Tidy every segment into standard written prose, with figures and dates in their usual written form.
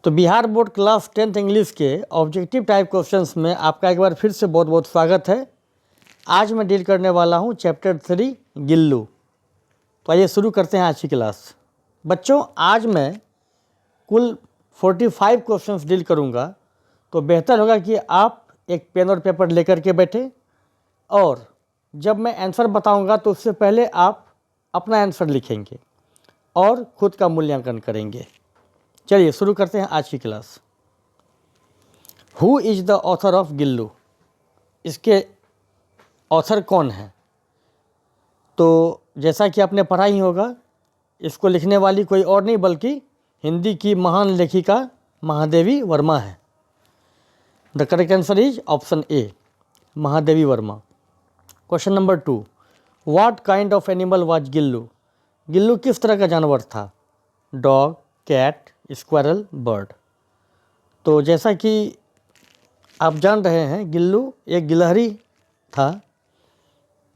तो Bihar board class 10th English के objective type questions में आपका एक बार फिर से बहुत बहुत स्वागत है। आज मैं डील करने वाला हूं चैप्टर 3 गिल्लू। तो आइए शुरू करते हैं आज की क्लास। बच्चों, आज मैं कुल 45 क्वेश्चंस डील करूंगा, तो बेहतर होगा कि आप एक पेन और पेपर लेकर के बैठे और जब मैं आंसर बताऊंगा तो उससे पहले आप अपना आंसर लिखेंगे और खुद का मूल्यांकन करेंगे। चलिए शुरू करते हैं आज की class. Who is the author of Gillu? इसके ऑथर कौन है? तो जैसा कि आपने पढ़ा ही होगा, इसको लिखने वाली कोई और नहीं बल्कि हिंदी की महान लेखिका महादेवी वर्मा है। The correct answer is option A, Mahadevi Verma. Question number 2, what kind of animal was Gillu? Gillu किस तरह का जानवर था? Dog, cat, squirrel, bird. तो जैसा कि आप जान रहे हैं, गिल्लू एक गिलहरी था।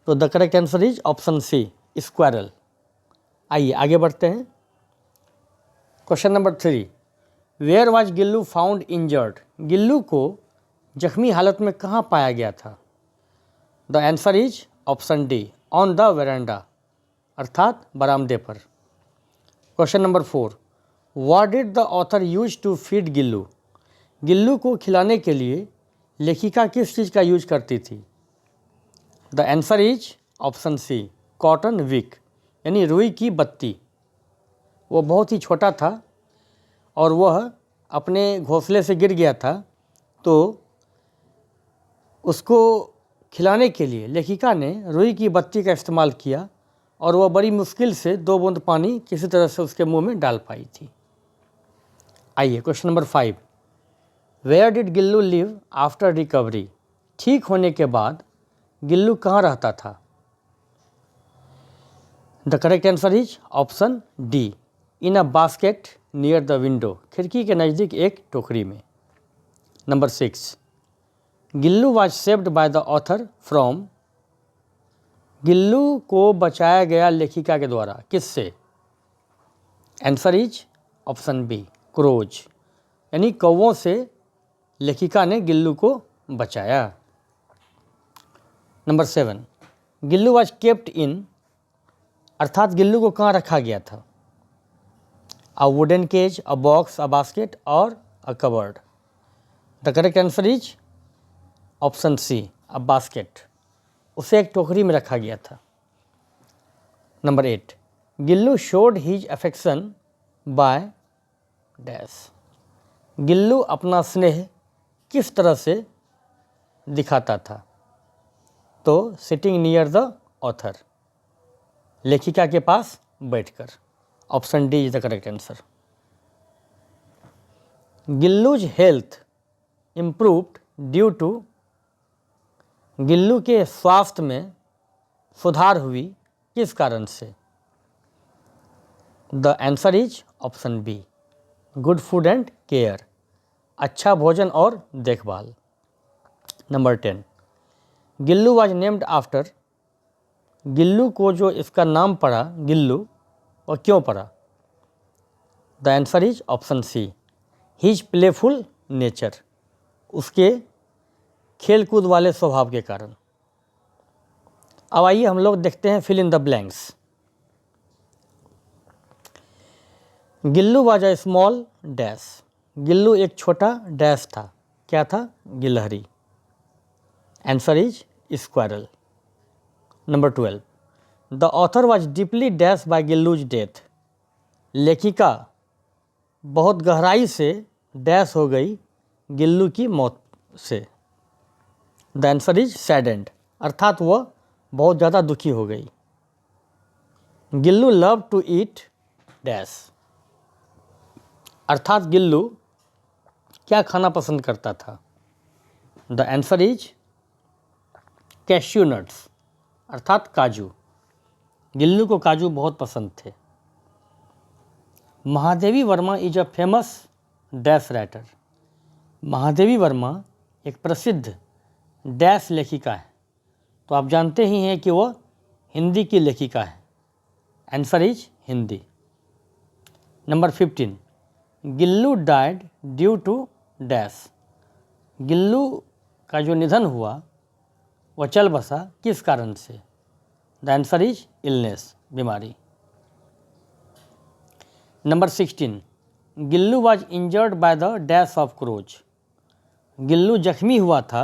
तो the correct answer is option C, squirrel. आइए आगे बढ़ते हैं। Question number 3, where was Gillu found injured? Gillu को जख्मी हालत में कहाँ पाया गया था? The answer is option D, on the veranda, अर्थात बरामदे पर। Question number 4, what did the author use to feed Gillu? Gillu को खिलाने के लिए लेखिका किस चीज़ का यूज करती थी? The answer is option C, cotton wick, यानी रुई की बत्ती। वो बहुत ही छोटा था और वह अपने घोंसले से गिर गया था, तो उसको खिलाने के लिए लेखिका ने रुई की बत्ती का इस्तेमाल किया और वह बड़ी मुश्किल से 2 बूंद पानी किसी तरह से उसके मुंह में डाल पाई थी। आइए question number 5, where did Gillu live after recovery? ठीक होने के बाद गिल्लू कहाँ रहता था? The correct answer is option D, in a basket near the window, खिड़की के नज़दीक एक टोकरी में। Number 6, Gillu was saved by the author from? Gillu को बचाया गया लेखिका के द्वारा, किससे? Answer is option B, crows, यानी कौवों से लेखिका ने गिल्लू को बचाया। Number 7, Gillu was kept in? अर्थात गिल्लू को कहाँ रखा गया था? A wooden cage, a box, a basket और a cupboard. The correct answer is option C, a basket, उसे एक टोकरी में रखा गया था। Number 8, Gillu showed his affection by dash? Gillu अपना स्नेह किस तरह से दिखाता था? तो सिटिंग नियर द ऑथर, लेखिका के पास बैठकर। Option D is the correct answer. Gillu's health improved due to? Gillu के स्वास्थ्य में सुधार हुई किस कारण से? The answer is option B, good food and care, अच्छा भोजन और देखभाल। Number 10, Gillu was named after? Gillu को जो इसका नाम पड़ा गिल्लू, और क्यों पड़ा? The answer is option C, his playful nature, उसके खेल कूद वाले स्वभाव के कारण। अब आइए हम लोग देखते हैं fill in the blanks. Gillu was a small dash? Gillu एक छोटा डैश था, क्या था? गिलहरी। Answer is squirrel. Number 12, the author was deeply dash by Gillu's death? लेखिका बहुत गहराई से डैश हो गई गिल्लू की मौत से। द आंसर इज सैडेंड, अर्थात वह बहुत ज़्यादा दुखी हो गई। Gillu love to eat dash? अर्थात गिल्लू क्या खाना पसंद करता था? The answer is cashew nuts, अर्थात काजू। गिल्लू को काजू बहुत पसंद थे। Mahadevi Verma is a famous dash writer? Mahadevi Verma एक प्रसिद्ध डैश लेखिका है। तो आप जानते ही हैं कि वह हिंदी की लेखिका है। Answer is Hindi. Number 15, Gillu died due to dash. Gillu का जो निधन हुआ वह चल बसा किस कारण से? द आंसर इज इलनेस, बीमारी। Number 16, Gillu was injured by the dash of crotch. Gillu जख्मी हुआ था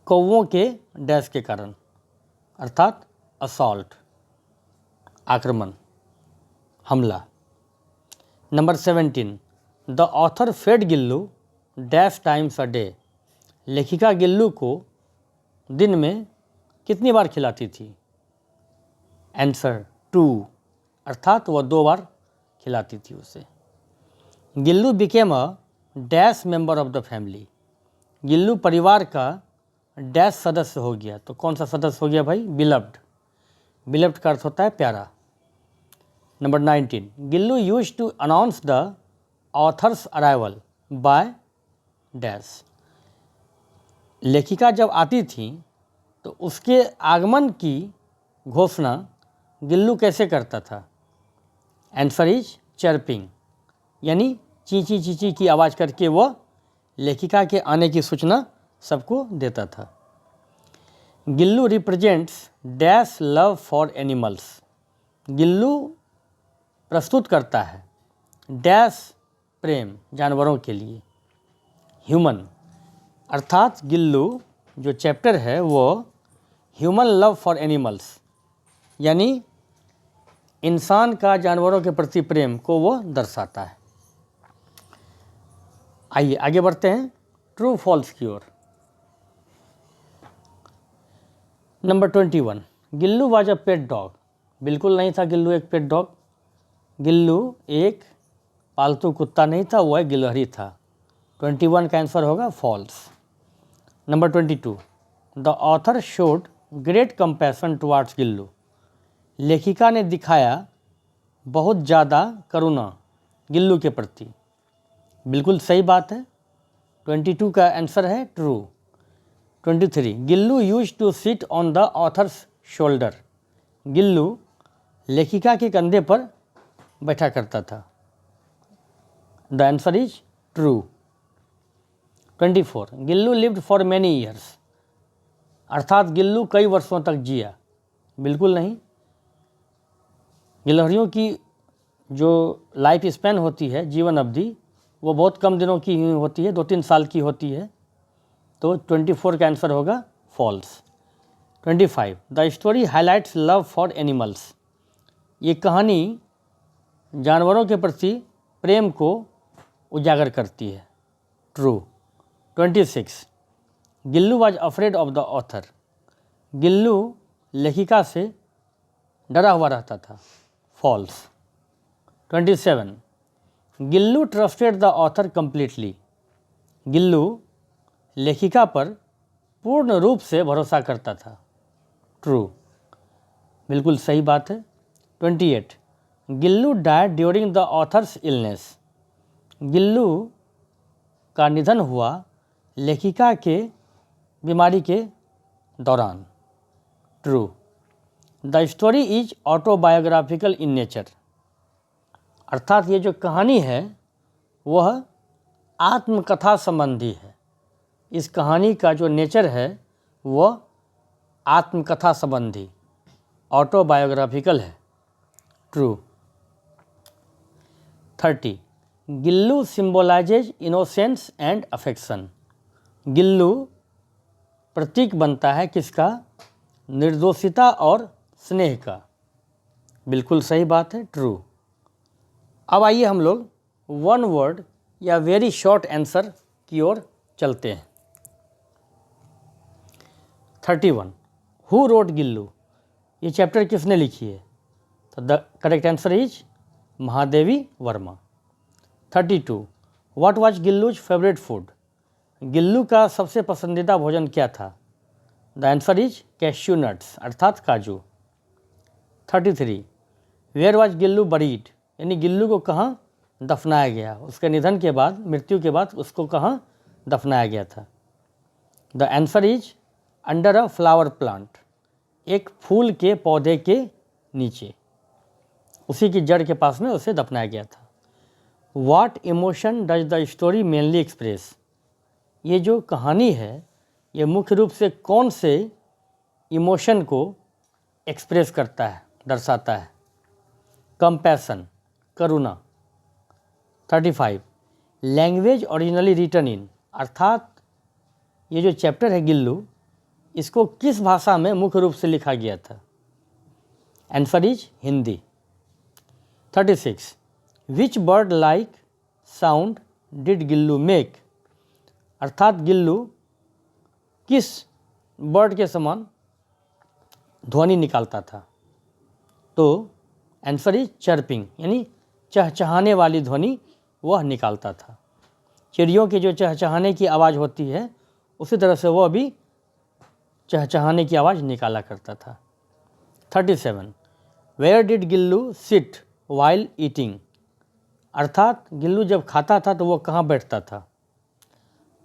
कौवों के डैश के कारण, अर्थात असॉल्ट, आक्रमण, हमला। Number 17, the author fed Gillu dash times a day. लेखिका गिल्लू को दिन में कितनी बार खिलाती थी? आंसर 2, अर्थात वह 2 बार खिलाती थी उसे। Gillu became a dash member of the family. Gillu परिवार का डैश सदस्य हो गया, तो कौन सा सदस्य हो गया भाई? बिलव्ड। बिलव्ड का अर्थ होता है प्यारा। Number 19, Gillu used to announce the author's arrival by dash. लेखिका जब आती थी तो उसके आगमन की घोषणा गिल्लू कैसे करता था? आंसर इज चर्पिंग, यानी चींची चींची की आवाज़ करके वह लेखिका के आने की सूचना सबको देता था। Gillu represents dash love for animals. Gillu प्रस्तुत करता है डैश प्रेम जानवरों के लिए, ह्यूमन, अर्थात गिल्लू जो चैप्टर है वो ह्यूमन लव फॉर एनिमल्स, यानी इंसान का जानवरों के प्रति प्रेम को वो दर्शाता है। आइए आगे बढ़ते हैं ट्रू फॉल्स की ओर। Number 21, Gillu was a pet dog. बिल्कुल नहीं था गिल्लू एक पेट डॉग। गिल्लू एक पालतू कुत्ता नहीं था, वह गिलहरी था। 21 का आंसर होगा false. Number 22, the author showed great compassion towards Gillu. लेखिका ने दिखाया बहुत ज़्यादा करुणा गिल्लू के प्रति। बिल्कुल सही बात है। 22 का आंसर है true. 23, Gillu used to sit on the author's shoulder. Gillu लेखिका के कंधे पर बैठा करता था। The answer is true. 24, Gillu lived for many years. अर्थात गिल्लू कई वर्षों तक जिया। बिल्कुल नहीं। गिलहरियों की जो लाइफ स्पैन होती है, जीवन अवधि, वो बहुत कम दिनों की ही होती है, 2-3 साल की होती है। तो 24 का आंसर होगा false. 25, the story highlights love for animals. ये कहानी जानवरों के प्रति प्रेम को उजागर करती है। True. 26, Gillu was afraid of the author. Gillu लेखिका से डरा हुआ रहता था। False. 27, Gillu trusted the author completely. Gillu लेखिका पर पूर्ण रूप से भरोसा करता था। ट्रू। बिल्कुल सही बात है। 28, Gillu died during the author's illness. Gillu का निधन हुआ लेखिका के बीमारी के दौरान। True. The story is autobiographical in nature. अर्थात ये जो कहानी है वह आत्मकथा संबंधी है। इस कहानी का जो नेचर है वह आत्मकथा संबंधी, ऑटोबायोग्राफिकल है। True. 30, Gillu symbolises innocence and affection. Gillu प्रतीक बनता है किसका? निर्दोषिता और स्नेह का। बिल्कुल सही बात है। ट्रू। अब आइए हम लोग वन वर्ड या वेरी शॉर्ट आंसर की ओर चलते हैं। 31, हु रोट गिल्लू। ये चैप्टर किसने लिखी है? तो the correct answer is Mahadevi Verma. 32, what was Gillu's favourite food. Gillu का सबसे पसंदीदा भोजन क्या था? The answer is cashew nuts, अर्थात काजू। 33, वेयर वाज गिल्लू बरीड। यानी गिल्लू को कहाँ दफनाया गया? उसके निधन के बाद, मृत्यु के बाद उसको कहाँ दफनाया गया था? The answer is under a flower plant. एक फूल के पौधे के नीचे, उसी की जड़ के पास में उसे दफनाया गया था। What emotion does the story mainly express, ये जो कहानी है ये मुख्य रूप से कौन से इमोशन को एक्सप्रेस करता है, दर्शाता है। कंपैशन, करुणा। 35, लैंग्वेज ओरिजिनली रिटन इन, अर्थात ये जो चैप्टर है गिल्लू, इसको किस भाषा में मुख्य रूप से लिखा गया था। Answer is Hindi. 36, which bird like sound did Gillu make, अर्थात गिल्लू किस बर्ड के समान ध्वनि निकालता था। तो आंसर इज चर्पिंग, यानी चहचहाने वाली ध्वनि वह निकालता था। चिड़ियों की जो चहचहाने की आवाज़ होती है उसी तरह से वह भी चहचहाने की आवाज़ निकाला करता था। 37, where did Gillu sit while eating, अर्थात गिल्लू जब खाता था तो वह कहाँ बैठता था।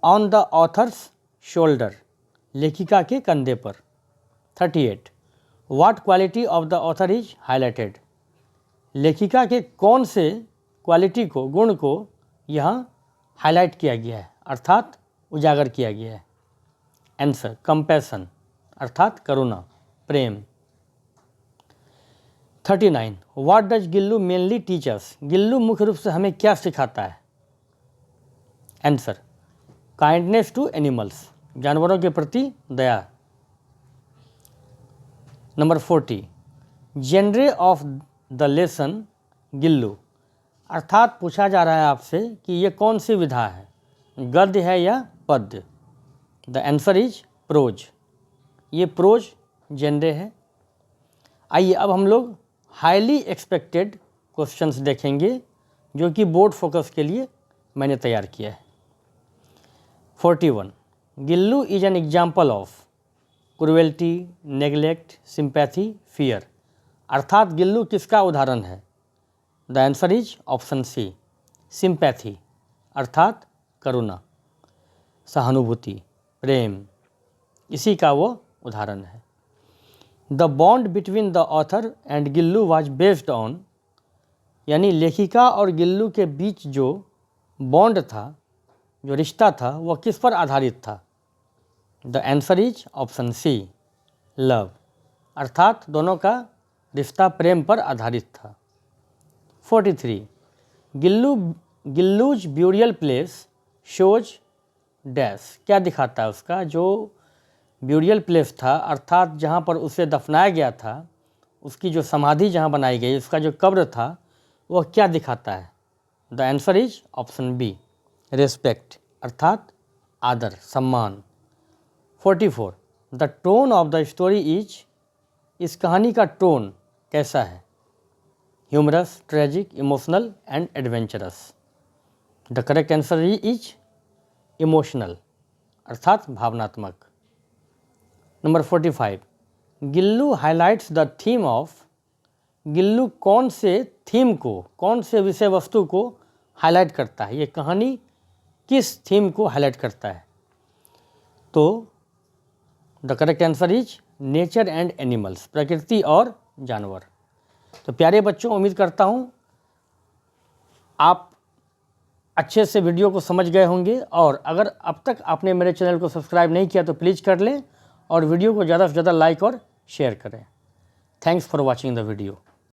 ऑन द ऑथर्स शोल्डर, लेखिका के कंधे पर। 38, what quality of the author is highlighted, लेखिका के कौन से क्वालिटी को, गुण को यहाँ हाईलाइट किया गया है, अर्थात उजागर किया गया है। आंसर कंपैशन, अर्थात करुणा, प्रेम। 39, what does Gillu mainly teach us, Gillu मुख्य रूप से हमें क्या सिखाता है। आंसर काइंडनेस टू एनिमल्स, जानवरों के प्रति दया। Number 40, genre of the lesson Gillu, अर्थात पूछा जा रहा है आपसे कि ये कौन सी विधा है, गद्य है या पद्य। द आंसर इज प्रोज, ये प्रोज जेनरे है। आइए अब हम लोग हाईली एक्सपेक्टेड क्वेश्चंस देखेंगे जो कि बोर्ड फोकस के लिए मैंने तैयार किया है। 41, Gillu is an example of cruelty, neglect, sympathy, fear, अर्थात गिल्लू किसका उदाहरण है। The answer is option C, sympathy, अर्थात करुणा, सहानुभूति, प्रेम, इसी का वो उदाहरण है। The bond between the author and Gillu was based on, यानी लेखिका और गिल्लू के बीच जो बॉन्ड था, जो रिश्ता था, वह किस पर आधारित था। The answer is option C, love, अर्थात दोनों का रिश्ता प्रेम पर आधारित था। 43, Gillu's burial place shows dash, क्या दिखाता है उसका जो ब्यूरियल प्लेस था, अर्थात जहाँ पर उसे दफनाया गया था, उसकी जो समाधि जहाँ बनाई गई, उसका जो कब्र था, वह क्या दिखाता है। The answer is option B, respect, अर्थात आदर, सम्मान। 44, the tone of the story is, इस कहानी का टोन कैसा है। Humorous, tragic, emotional and adventurous. The correct answer is emotional, अर्थात भावनात्मक। Number 45, Gillu highlights the theme of, Gillu कौन से थीम को, कौन से विषय वस्तु को हाईलाइट करता है, ये कहानी किस थीम को हाईलाइट करता है। तो the correct answer is nature and animals, प्रकृति और जानवर। तो प्यारे बच्चों, उम्मीद करता हूँ आप अच्छे से वीडियो को समझ गए होंगे, और अगर अब तक आपने मेरे चैनल को सब्सक्राइब नहीं किया तो प्लीज़ कर लें और वीडियो को ज़्यादा से ज़्यादा लाइक और शेयर करें। Thanks for watching the video.